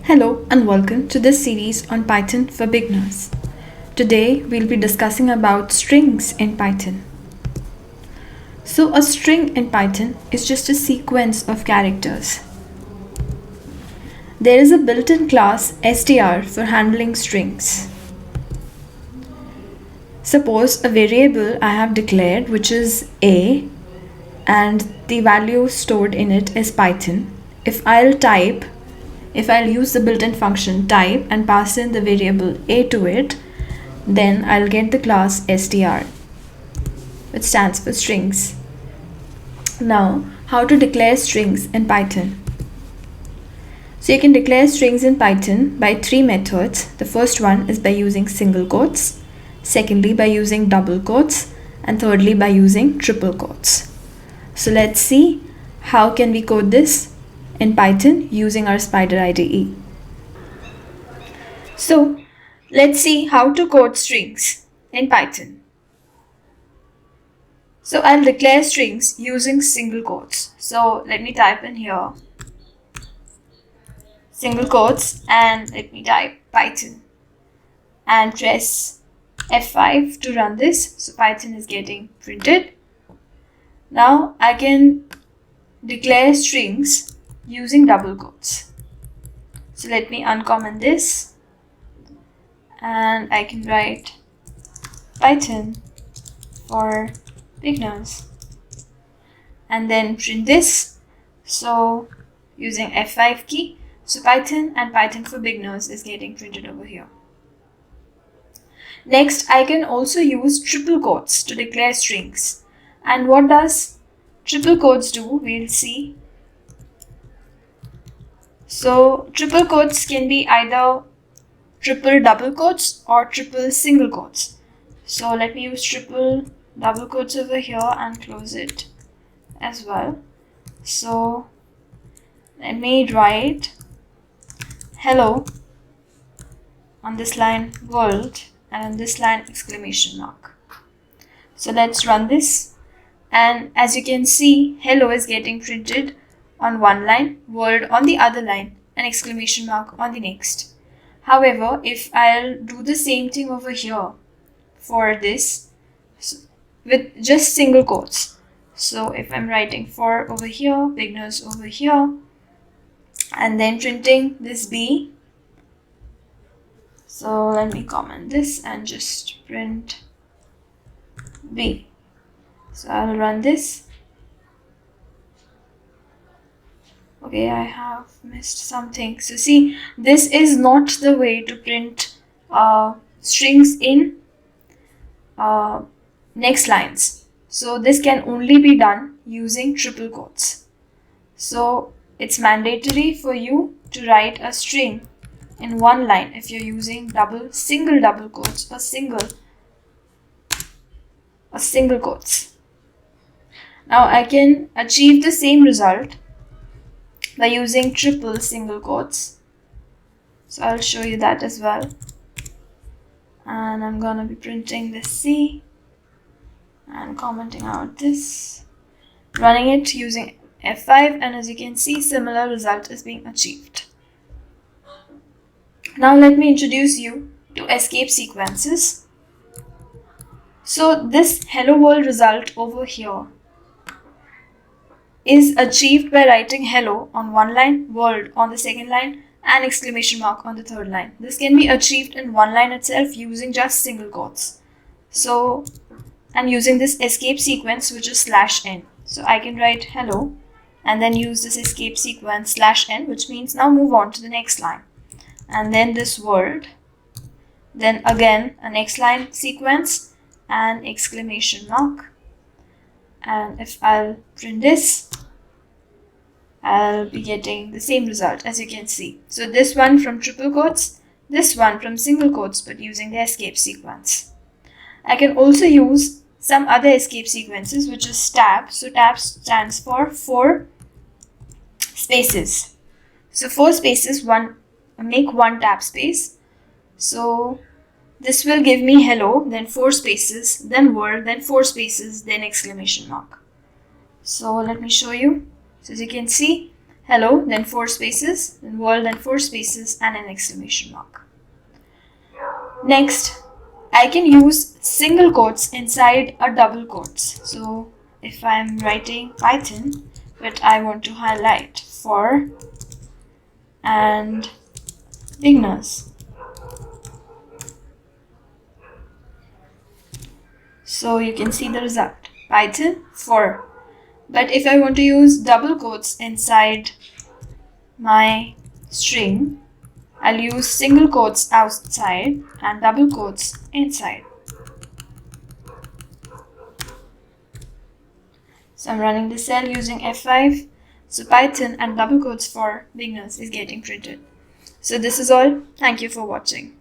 Hello and welcome to this series on Python for beginners. Today we'll be discussing about strings in Python. So a string in Python is just a sequence of characters. There is a built-in class str for handling strings. Suppose a variable I have declared which is a and the value stored in it is Python. If I'll use the built-in function type and pass in the variable a to it, then I'll get the class str, which stands for strings. Now, how to declare strings in Python? So you can declare strings in Python by three methods. The first one is by using single quotes, secondly by using double quotes, and thirdly by using triple quotes. So let's see how can we code this in Python using our Spider IDE. So let's see how to code strings in Python. So I'll declare strings using single quotes. So let me type in here single quotes and let me type Python and press F5 to run this. So Python is getting printed. Now I can declare strings using double quotes. So let me uncomment this and I can write Python for beginners and then print this. So using F5 key, so Python and Python for beginners is getting printed over here. Next, I can also use triple quotes to declare strings. And what does triple quotes do? We'll see. So triple quotes can be either triple double quotes or triple single quotes. So let me use triple double quotes over here and close it as well. So let me write hello on this line world and on this line exclamation mark. So let's run this, and as you can see, hello is getting printed on one line, world on the other line, and exclamation mark on the next. However, if I'll do the same thing over here for this with just single quotes. So if I'm writing for over here, beginners over here, and then printing this B. So let me comment this and just print B. So I'll run this. Okay, I have missed something. So see, this is not the way to print strings in next lines. So this can only be done using triple quotes. So it's mandatory for you to write a string in one line if you're using single double quotes or single quotes. Now I can achieve the same result by using triple single quotes. So I'll show you that as well. And I'm gonna be printing this C and commenting out this, running it using F5, and as you can see, similar result is being achieved. Now let me introduce you to escape sequences. So this hello world result over here is achieved by writing hello on one line, world on the second line, and exclamation mark on the third line. This can be achieved in one line itself using just single quotes. So I'm using this escape sequence which is /n. So I can write hello and then use this escape sequence /n, which means now move on to the next line. And then this world, then again a next line sequence and exclamation mark. And if I'll print this, I'll be getting the same result as you can see. So this one from triple quotes, this one from single quotes, but using the escape sequence. I can also use some other escape sequences, which is tab. So tab stands for 4 spaces. So 4 spaces, make one tab space. So this will give me hello, then 4 spaces, then world, then 4 spaces, then exclamation mark. So let me show you. So as you can see, hello, then 4 spaces, then world, then 4 spaces, and an exclamation mark. Next, I can use single quotes inside a double quotes. So if I'm writing Python, but I want to highlight for and beginners. So you can see the result, Python for. But if I want to use double quotes inside my string, I'll use single quotes outside and double quotes inside. So I'm running the cell using F5. So Python and double quotes for beginners is getting printed. So this is all. Thank you for watching.